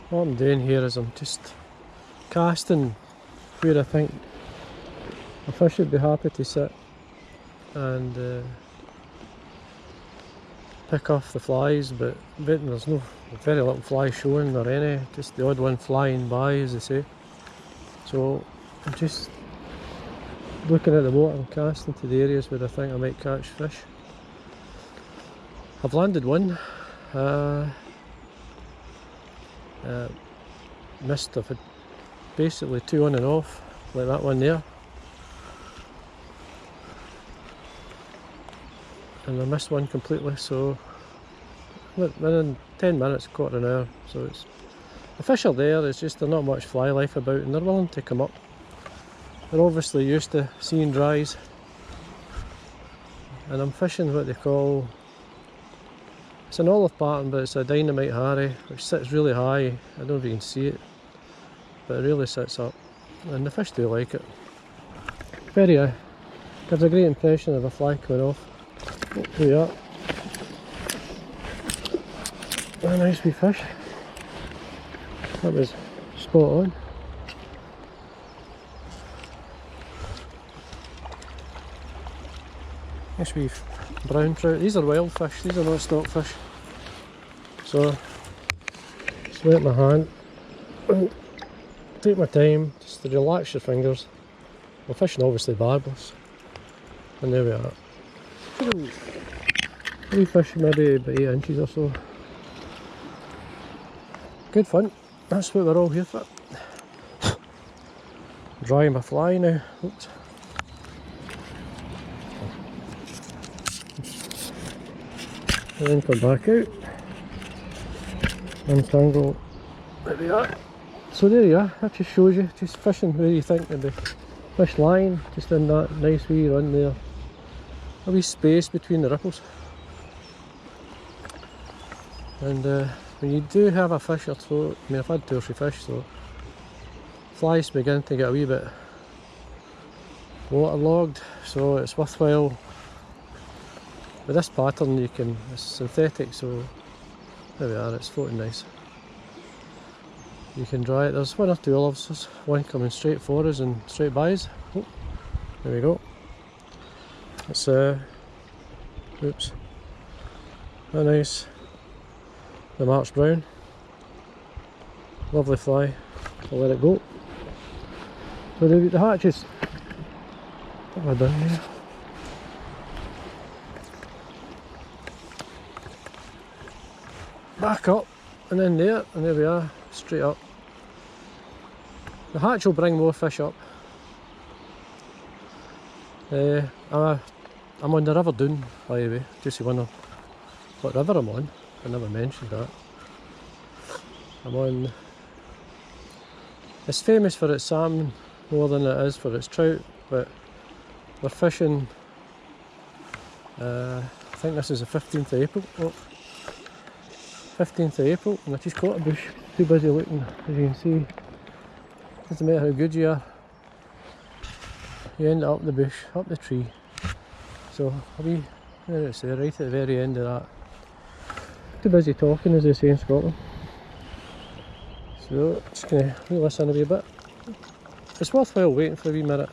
what I'm doing here is I'm just casting where I think a fish would be happy to sit and pick off the flies, but there's no very little fly showing or any, just the odd one flying by, as they say. So I'm just looking at the water and casting to the areas where I think I might catch fish. I've landed one. Missed. I've had basically two on and off, like that one there. And I missed one completely, so within 10 minutes, quarter an hour. So it's, the fish are there, it's just there's not much fly life about and they're willing to come up. They're obviously used to seeing dries. And I'm fishing what they call, it's an olive pattern, but it's a Dynamite Harry, which sits really high. I don't know if you can see it, but it really sits up. And the fish do like it. Very, gives a great impression of a fly coming off. Oh, there you are. A nice wee fish. That was spot on. Nice wee brown trout. These are wild fish, these are not stock fish. So, just wet my hand and take my time just to relax your fingers. We're fishing obviously barbless. And there we are. Wee fish, maybe about 8 inches or so. Good fun, that's what we're all here for. Drying my fly now. Oops. And then come back out. Untangle. There we are. So there you are, that just shows you, just fishing where you think there'd be fish lying, just in that nice wee run there. A wee space between the ripples. And when you do have a fish or so, I mean I've had 2 or 3 fish, so flies begin to get a wee bit waterlogged, so it's worthwhile. With this pattern you can, it's synthetic, so there we are, it's floating nice. You can dry it, there's 1 or 2 olives, there's one coming straight for us and straight by us. Oh, there we go. It's oops, a nice, the March brown, lovely fly. I'll let it go. So the hatches, what have I done here? Back up and then there, and there we are, straight up. The hatch will bring more fish up. I'm on the river Doon, by the way, just you wonder what river I'm on. I never mentioned that. I'm on, it's famous for its salmon more than it is for its trout, but we're fishing, I think this is the 15th of April. Oh, 15th of April, and I just caught a bush. Too busy looking, as you can see. Doesn't matter how good you are, you end up the bush, up the tree. So I'll be, there it's there, right at the very end of that. Too busy talking, as they say in Scotland. So just gonna re-listen a wee bit. It's worthwhile waiting for a wee minute.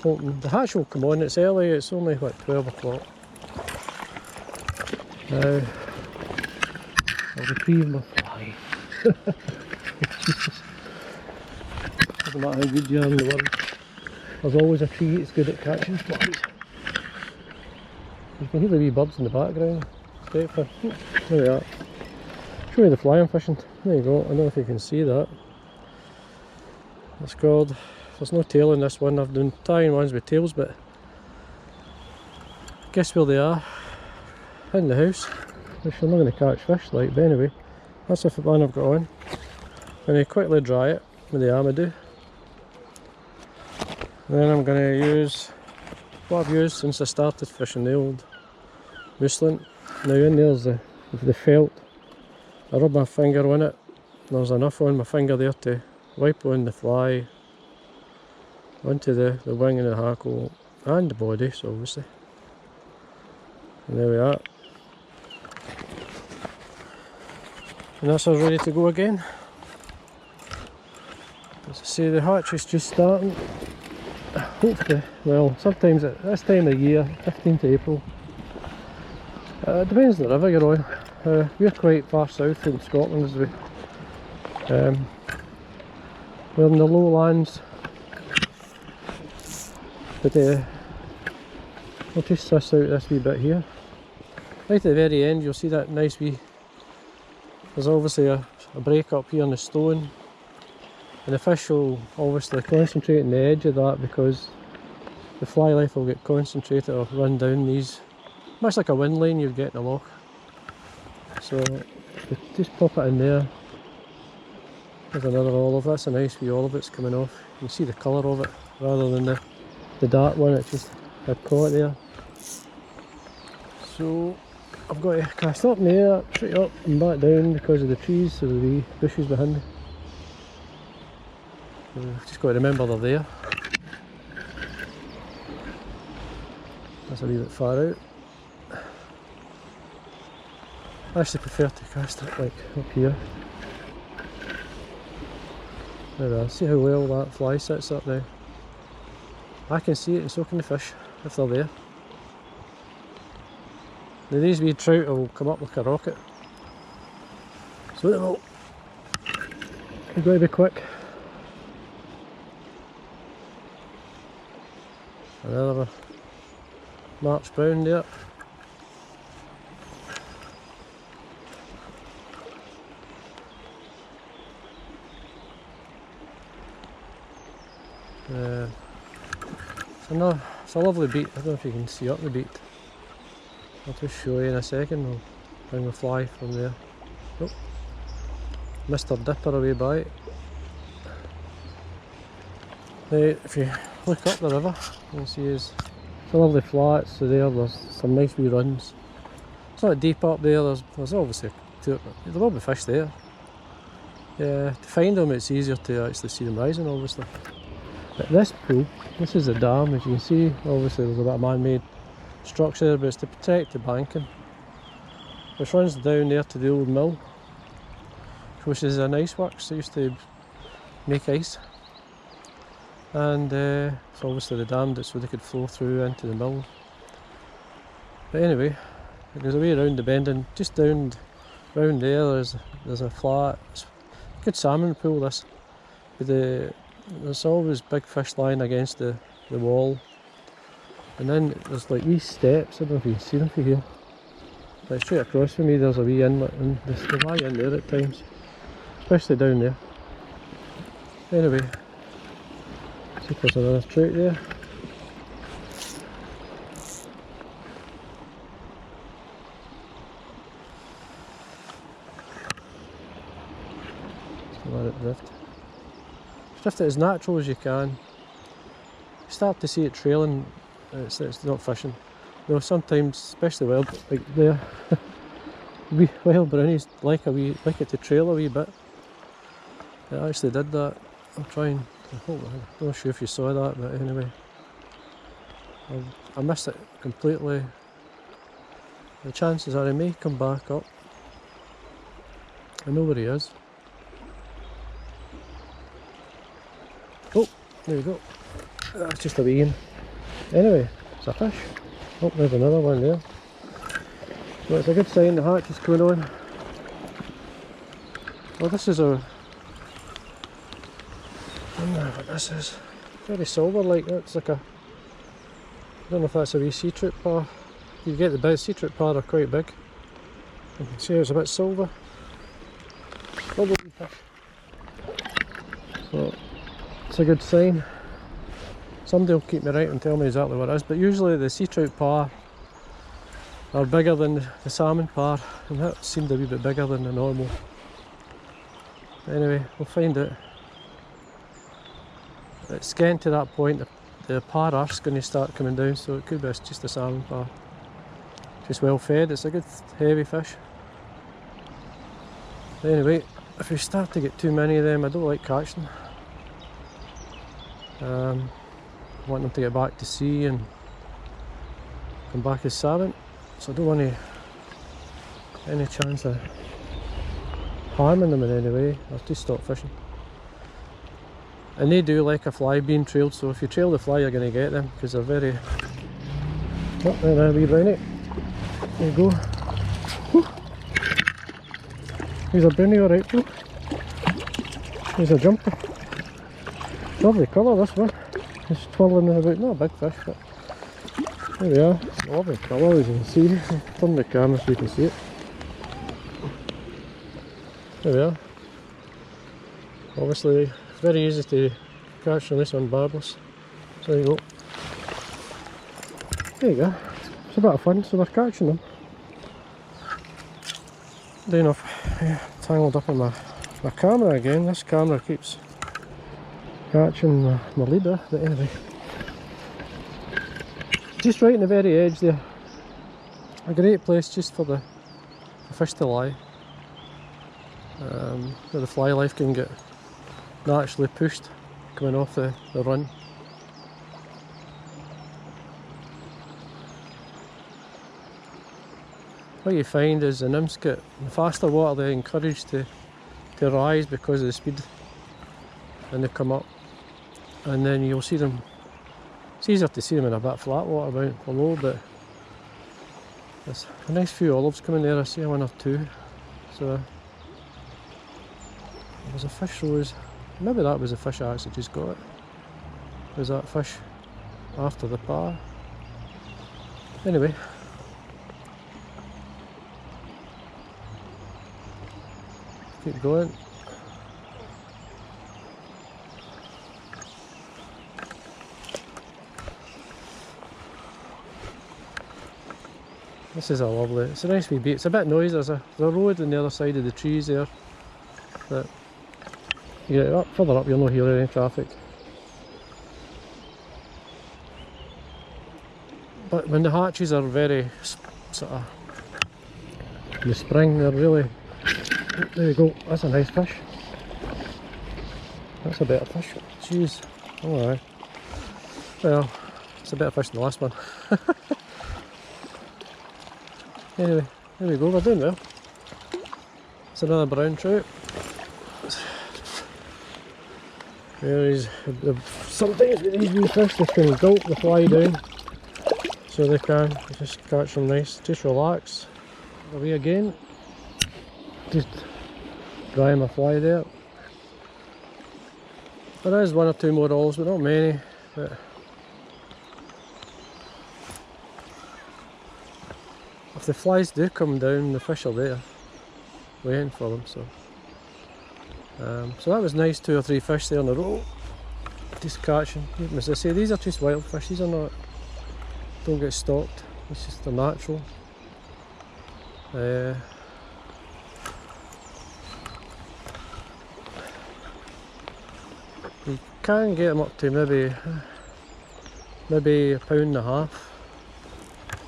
Hoping the hatch will come on, it's early, it's only what, 12 o'clock. Now I'll retrieve my fly. Doesn't matter how good you are in the world, there's always a tree that's good at catching flies. You can hear the wee birds in the background. There we are. Show you the fly I'm fishing. There you go, I don't know if you can see that. It's called, there's no tail in this one, I've done tying ones with tails, but guess where they are? In the house. Which I'm not going to catch fish like, but anyway, that's the one I've got on. I'm going to quickly dry it with the Amadou. Then I'm going to use what I've used since I started fishing, the old muslin. Now in there's the felt. I rub my finger on it. There's enough on my finger there to wipe on the fly onto the wing and the hackle and the body, so obviously. And there we are. And that's us ready to go again. As I say, the hatch is just starting. Hopefully, well, sometimes at this time of year, 15th April, it depends on the river you're on. We're quite far south in Scotland, as we're in the lowlands, but we'll just suss out this wee bit here. Right at the very end, you'll see that nice wee, there's obviously a break up here in the stone, and the fish will obviously concentrate on the edge of that because the fly life will get concentrated or run down these, much like a wind lane you'd get in a loch. So just pop it in there. There's another olive. That's a nice wee olive that's coming off. You can see the colour of it rather than the dark one. It just had caught there. So I've got to cast up in the air, straight up and back down because of the trees, so the wee bushes behind me. So just got to remember they're there. That's a wee bit far out. I actually prefer to cast it like up here. There we are. See how well that fly sits up now. I can see it and so can the fish if they're there. Now these wee trout will come up like a rocket. So they will. You've got to be quick. Another March brown there. It's a lovely beat. I don't know if you can see up the beat. I'll just show you in a second. I'll bring the fly from there. Oh, Mr. Dipper away by it. If you look up the river, you can see it's a lovely flat. So there's some nice wee runs. It's not deep up there. There's obviously there will be fish there. Yeah, to find them, it's easier to actually see them rising, obviously. But this pool, this is the dam, as you can see. Obviously there's a bit of man-made structure there, but it's to protect the banking, which runs down there to the old mill, which is an ice works. They used to make ice, and so obviously they dammed it so they could flow through into the mill. But anyway, it goes away around the bend, and just down round there there's a flat, it's a good salmon pool this, but there's always big fish lying against the wall, and then there's like wee steps. I don't know if you can see them from here. Like straight across from me there's a wee inlet, and they lie in there at times, especially down there. Anyway, see if there's another trout there. Just let it drift. Drift it as natural as you can. You start to see it trailing, it's not fishing. Though sometimes, especially wild, like there, wild brownies like it to trail a wee bit. It actually did that. I'm trying to hold it. I'm not sure if you saw that, but anyway. I missed it completely. The chances are he may come back up. I know where he is. Oh, there you go. That's just a wee one. Anyway, it's a fish. Oh, there's another one there. So it's a good sign the hatch is going on. Well, this is a... I don't know what this is. Very silver like. That's like a... I don't know if that's a wee sea trout par. You get the big sea trout par, are quite big. You can see it's a bit silver. Lovely fish. So it's a good sign. Somebody will keep me right and tell me exactly what it is, but usually the sea trout par are bigger than the salmon par, and that seemed a wee bit bigger than the normal. Anyway, we'll find it. It's getting to that point, the par arse going to start coming down, so it could be just a salmon par. Just well fed, it's a good heavy fish. Anyway, if we start to get too many of them, I don't like catching. I want them to get back to sea and come back as salmon, so I don't want any chance of harming them in any way. I'll just stop fishing. And they do like a fly being trailed, so if you trail the fly you're going to get them, because they're very... Oh, there, a wee brownie. There you go. Whew. He's a brownie alright though. He's a jumper. Lovely colour this one. Just twirling in about, not a big fish, but there we are. Lovely colour as you can see. I'll turn the camera so you can see it. There we are. Obviously very easy to catch on this one, barbless. So there you go. There you go. It's a bit of fun, so we're catching them. Doing off, tangled up in my camera again. This camera keeps catching my leader, but anyway. Just right in the very edge there. A great place just for the fish to lie. Where the fly life can get naturally pushed coming off the run. What you find is the nymphs get, the faster water they're encouraged to rise because of the speed, and they come up, and then you'll see them. It's easier to see them in a bit flat water down below, but there's a nice few olives coming there. I see one or two, so there's a fish rose. Maybe that was the fish I actually just got. Was that fish after the par? Anyway. Keep going. This is a lovely, it's a nice wee beat. It's a bit noisy, there's a road on the other side of the trees there. But you get up, further up you'll not hear any traffic. But when the hatches are very sort of in the spring, they're really... There you go, that's a nice fish. That's a better fish. Jeez. Alright. Well, it's a better fish than the last one. Anyway, there we go, we're doing well. It's another brown trout. Sometimes with these wee fish they can gulp the fly down. So they can just catch them nice. Just relax. Away again. Just dry my fly there. There is one or two more olives, but not many. But if the flies do come down, the fish are there, waiting for them. So that was nice. 2 or 3 fish there in a row. Just catching. As I say, these are just wild fish. These are not. Don't get stocked. It's just a natural. You can get them up to maybe £1.5 pounds.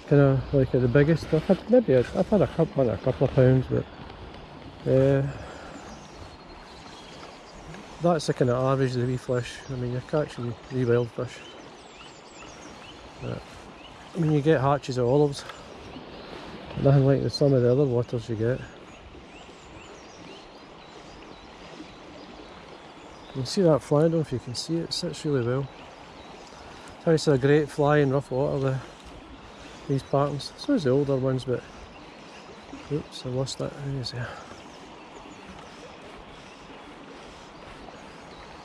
Kind of like at the biggest. I've had a couple of pounds, but that's the kind of average of the wee fish. I mean, you're catching wee wild fish. I mean, you get hatches of olives. Nothing like some of the other waters you get. You can see that fly, I don't know if you can see it, it sits really well. It's a great fly in rough water, these patterns. So is the older ones, but oops, I lost that. There it is.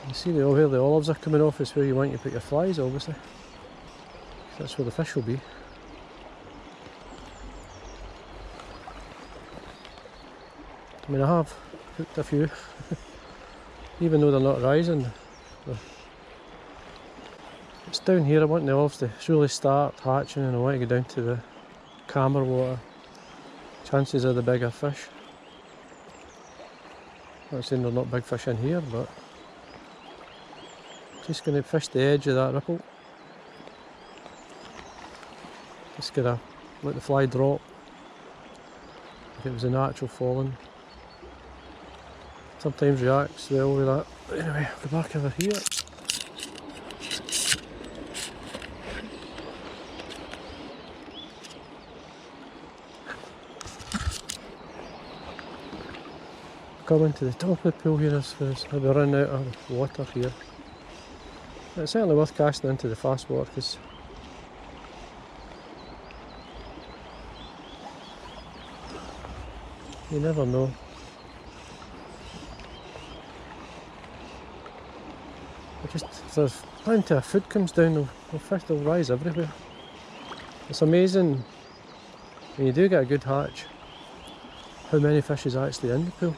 You see where the olives are coming off is where you want to put your flies, obviously. That's where the fish will be. I mean, I have hooked a few. Even though they're not rising. It's down here I want the olives to really start hatching, and I want to go down to the calmer water. Chances are the bigger fish. I'm not saying they're not big fish in here, but just going to fish the edge of that ripple. Just going to let the fly drop. If it was a natural falling. Sometimes reacts well with that. But anyway, I'll go back over here. coming to the top of the pool here as we're running out of water here. It's certainly worth casting into the fast water because you never know. If there's plenty of food comes down, the fish will rise everywhere. It's amazing when you do get a good hatch how many fish is actually in the pool.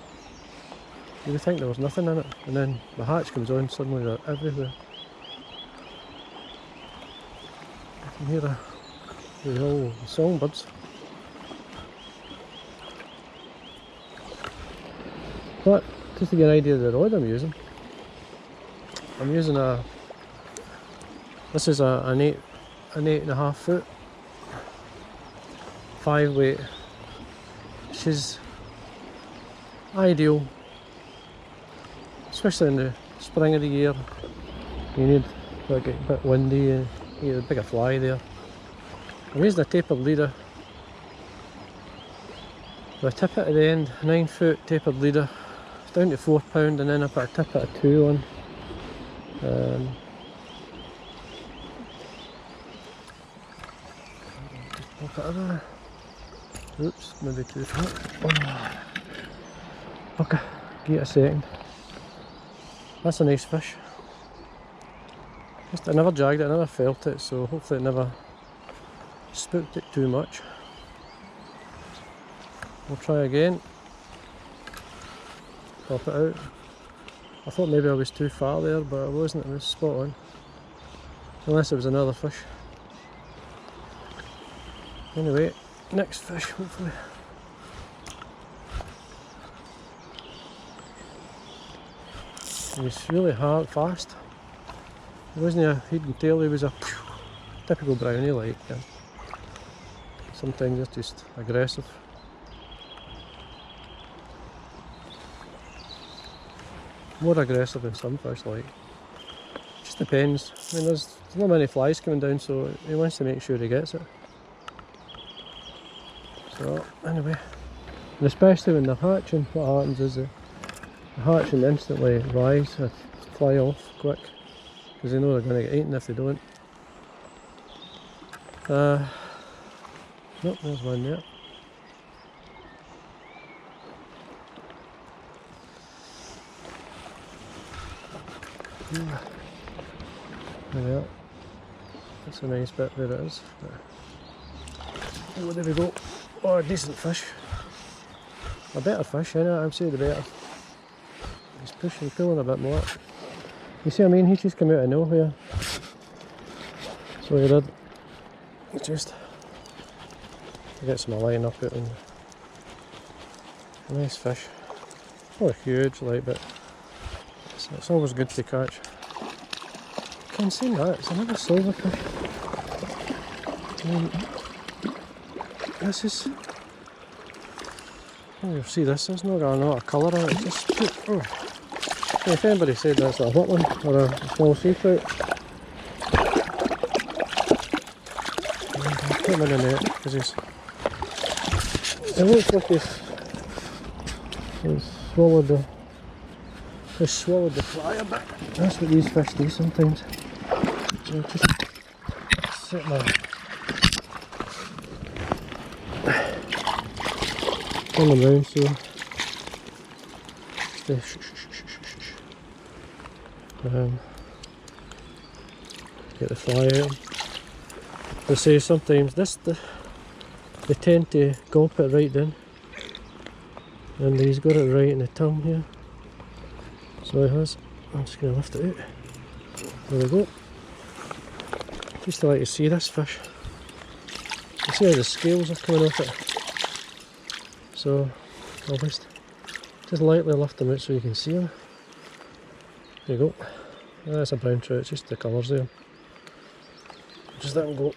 You would think there was nothing in it, and then the hatch comes on, suddenly they're everywhere. I can hear the whole songbirds. But just to get an idea of the rod I'm using this is an 8.5 foot 5 weight, which is ideal, especially in the spring of the year. You need to get a bit windy and you get a bigger fly there. I'm using a tapered leader with a tippet at the end, 9 foot tapered leader. It's down to £4, and then I put a tippet of 2 on. Just pop it over. Oops, maybe too far. Okay, give it a second. That's a nice fish. I never jagged it, I never felt it, so hopefully it never spooked it too much. We'll try again. Pop it out. I thought maybe I was too far there, but I wasn't, it was spot on. Unless it was another fish. Anyway, next fish hopefully. He's really hard, fast. He wasn't a head and tail, he was a typical brownie like. Sometimes it's just aggressive. More aggressive than some fish like. Just depends. I mean there's not many flies coming down, so he wants to make sure he gets it. So anyway, and especially when they're hatching, what happens is the hatching instantly rise, they fly off quick because they know they're going to get eaten if they don't. Nope, there's one there. Yeah, that's a nice bit where it is. Oh, there we go. Oh, a decent fish. A better fish, I would say the better. He's pushing, pulling a bit more. You see what I mean? He's just come out of nowhere. So he did. Just get some line up it and nice fish. Not huge, like, but it's always good to catch. I can see that, it's another silverfish. This is, you'll see this, there's not got a lot of colour on it, it's just, oh. If anybody said that's a wet one or a small sea trout, I'll put him in the net because it looks like he's swallowed the fly a bit. That's what these fish do sometimes. So I'll just set my turn them round so get the fly out. They say sometimes they tend to gulp it right down, and he's got it right in the tongue here. So he has. I'm just going to lift it out. There we go. Just to let you see this fish. You see how the scales are coming off it. So I'll just lightly lift them out so you can see them. There you go. That's a brown trout, it's just the colours there. Just let them go.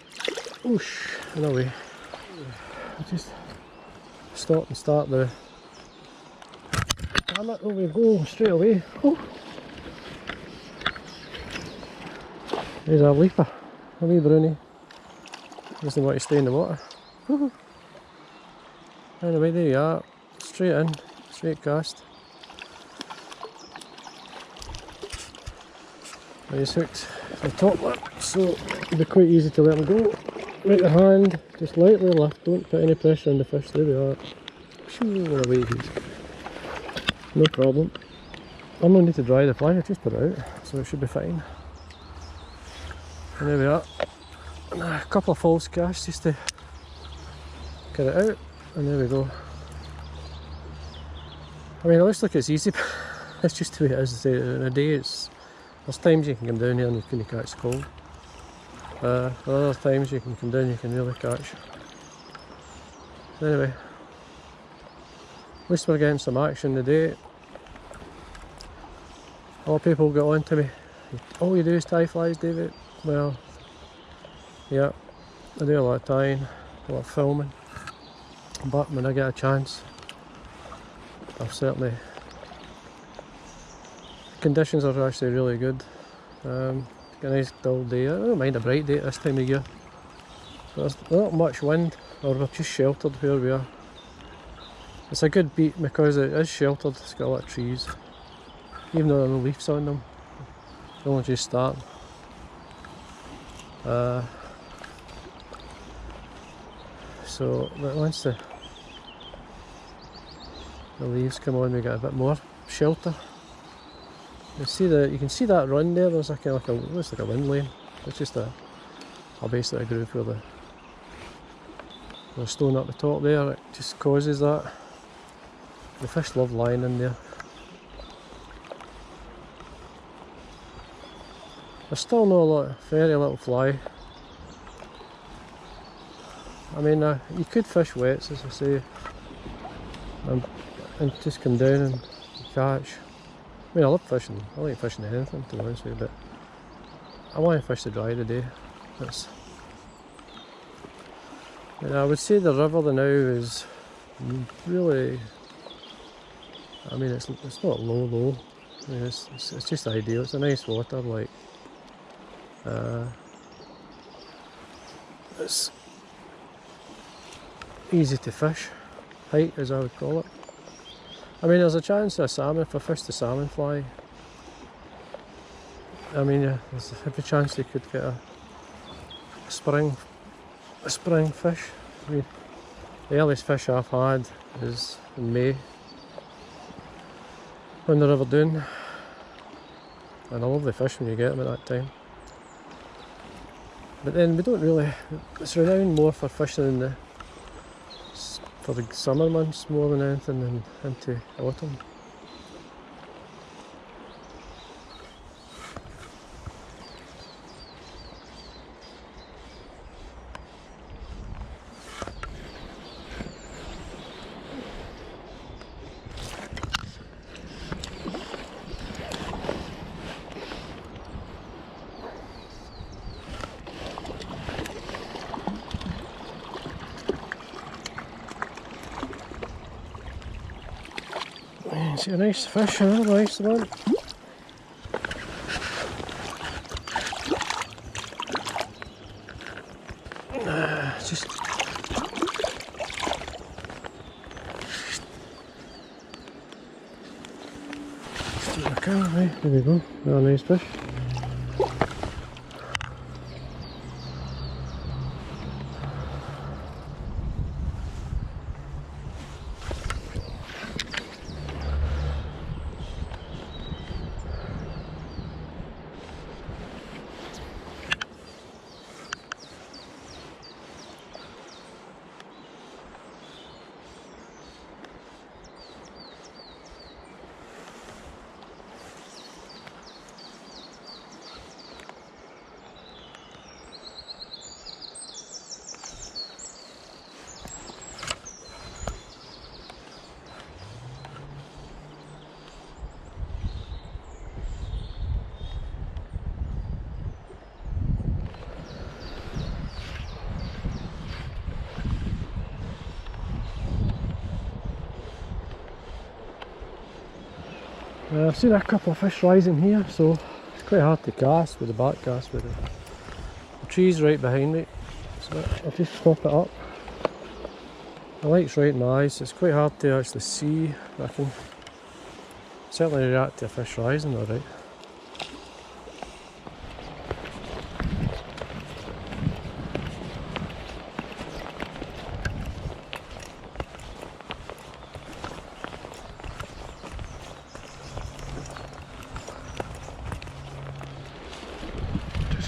Whoosh, and away. I'll just stop and start the. Damn it, there we go, straight away. Oh. There's a leaper, a wee brownie. Doesn't want to stay in the water. Anyway, there you are. Straight in, straight cast. And he's hooked the top lip, so it'll be quite easy to let him go. Right the hand, just lightly lift, don't put any pressure on the fish, there we are. Shoo, away he is. No problem. I'm not need to dry the fly, I just put it out, so it should be fine. And there we are. And a couple of false casts just to get it out, and there we go. I mean, it looks like it's easy, but it's just the way it is. In a day, there's times you can come down here and you couldn't catch the cold. Other times you can come down, you can really catch. So anyway, at least we're getting some action today. A lot of people got on to me. All you do is tie flies, David. Well, yeah, I do a lot of tying, a lot of filming. But when I get a chance, I've certainly... Conditions are actually really good. Got a nice dull day. I don't mind a bright day at this time of year. There's not much wind, or we're just sheltered where we are. It's a good beat because it is sheltered, it's got a lot of trees. Even though there are no leaves on them, they're only just starting. So once the leaves come on, we get a bit more shelter. You can see that run there. There's like looks like a wind lane. It's just a basically a groove where the stone up the top there. It just causes that. The fish love lying in there. There's still very little fly. I mean, you could fish wets, as I say, and just come down and catch. I mean, I love fishing. I like fishing anything, to be honest with you, but I want to fish the dry today. I would say the river now is really. I mean, it's not low. I mean, it's just ideal. It's a nice water, like. It's easy to fish, height as I would call it. I mean, there's a chance of a salmon, if I fish the salmon fly. I mean, there's every chance they could get a spring fish. I mean, the earliest fish I've had is in May on the River Doon, and a lovely fish when you get them at that time. But then we don't really, it's renowned more for fishing for the summer months more than anything, and into autumn. See a nice fish, another nice one. Just do the camera, right? There we go, another nice fish. I've seen a couple of fish rising here, so it's quite hard to cast with the back cast with the trees right behind me. So I'll just pop it up. The light's right in my eyes, so it's quite hard to actually see. I can certainly react to a fish rising alright.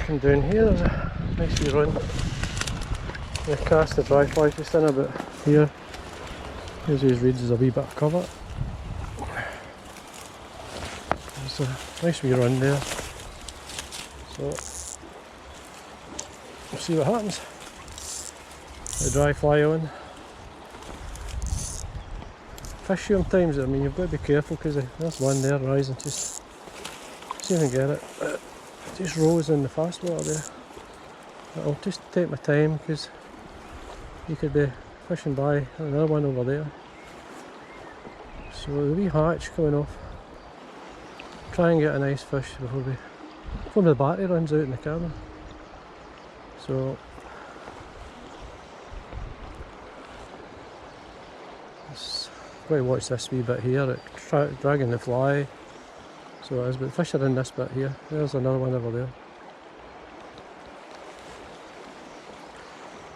from Doon here. There's a nice wee run. We cast the dry fly just in a bit here. Here's these reeds as a wee bit of cover. There's a nice wee run there. So we'll see what happens. The dry fly on. Fish sometimes, I mean, you've got to be careful because there's one there rising, just see if I can get it. It just rose in the fast water there. I'll just take my time because you could be fishing by another one over there. So the wee hatch coming off. Try and get a nice fish before the battery runs out in the camera. So got to watch this wee bit here, it's dragging the fly, so it is, but the fish are in this bit here. There's another one over there.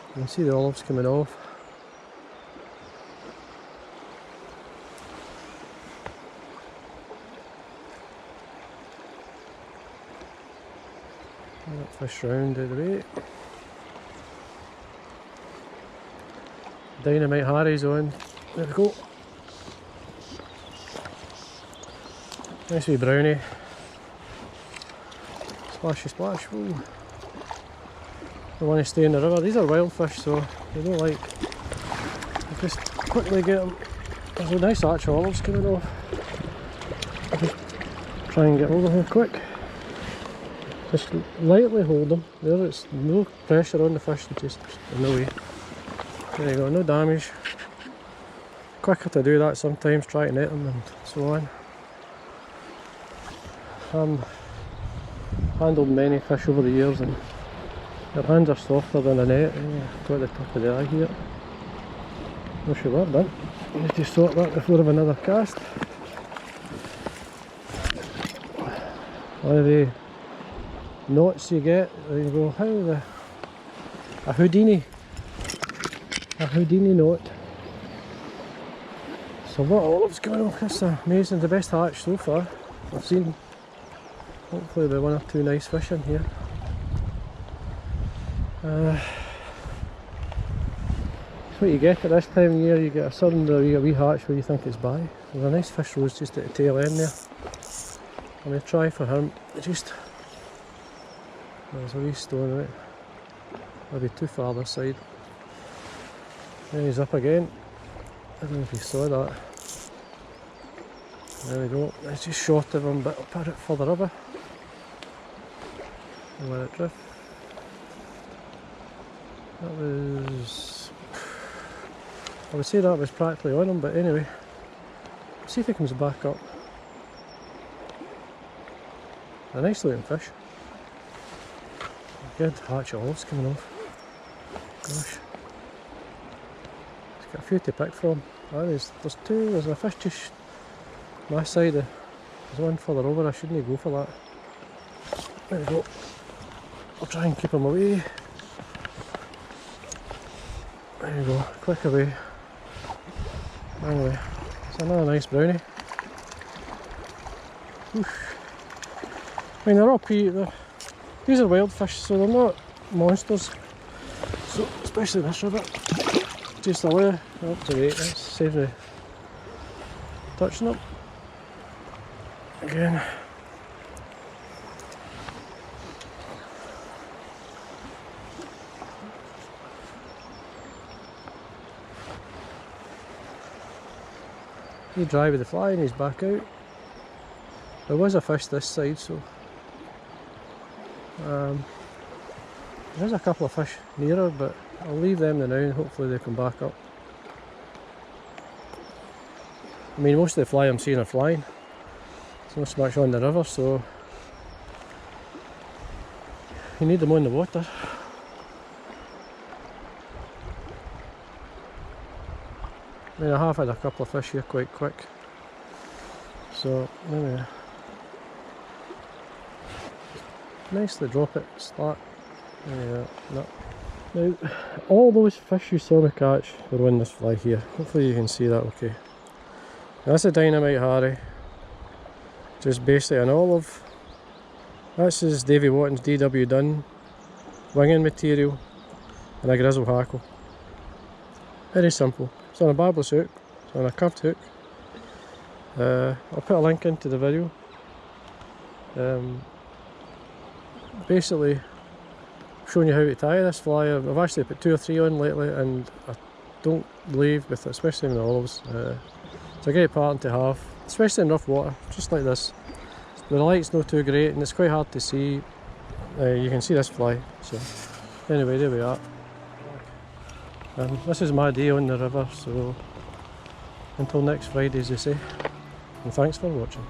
You can see the olives coming off. That fish round out of the way. Dynamite Harry's on. There we go. Nice wee brownie. Splashy splash. Ooh. They want to stay in the river. These are wild fish, so they don't like. I just quickly get them. There's a nice arch of olives coming off. I'll just try and get over here quick. Just lightly hold them. There, it's no pressure on the fish. Just no way. There you go. No damage. Quicker to do that sometimes. Try to net them and so on. Handled many fish over the years and their hands are softer than a net. Got the top of the eye here. Not sure what I've done. I need to sort that before I have another cast. One of the knots you get, there you go, a Houdini knot. So a lot of olives coming off. That's amazing, the best hatch so far I've seen. Hopefully there'll be one or two nice fish in here. That's what you get at this time of year. You get a sudden wee hatch where you think it's by. There's a nice fish rose just at the tail end there. I'm going to try for him. There's a wee stone right. Maybe too far this side. Then he's up again. I don't know if you saw that. There we go. It's just short of him, but I'll put it further up. And let it drift. That was... I would say that was practically on him, but anyway. See if he comes back up. A nice looking fish. Good hatch of olives coming off. Gosh. It's got a few to pick from. There's two, there's a fish just my side. There's one further over, I shouldn't go for that. There we go. I'll try and keep him away. There you go, quick away. Anyway, it's another nice brownie. Oof. I mean, they're all these are wild fish, so they're not monsters. So, especially this river. Just away, up to 8, that's saving me touching them. Again. He's dry with the fly and he's back out. There was a fish this side, so there's a couple of fish nearer, but I'll leave them now and hopefully they come back up. I mean, most of the fly I'm seeing are flying. It's not so much on the river, so you need them on the water. I mean, I have had a couple of fish here quite quick. So, anyway. Nicely drop it, start. Yeah, no. Now, all those fish you saw me catch were on this fly here. Hopefully you can see that okay. That's a Dynamite Harry. Just basically an olive This is Davie Watton's DW Dune winging material and a grizzle hackle. Very simple. It's on a barbless hook, it's on a curved hook. I'll put a link into the video. Basically showing you how to tie this fly. I've actually put 2 or 3 on lately and I don't believe with it, especially in the olives. It's a great pattern to have, especially in rough water, just like this. The light's not too great and it's quite hard to see. You can see this fly. So anyway, there we are. This is my day on the river, so until next Friday, as they say, and thanks for watching.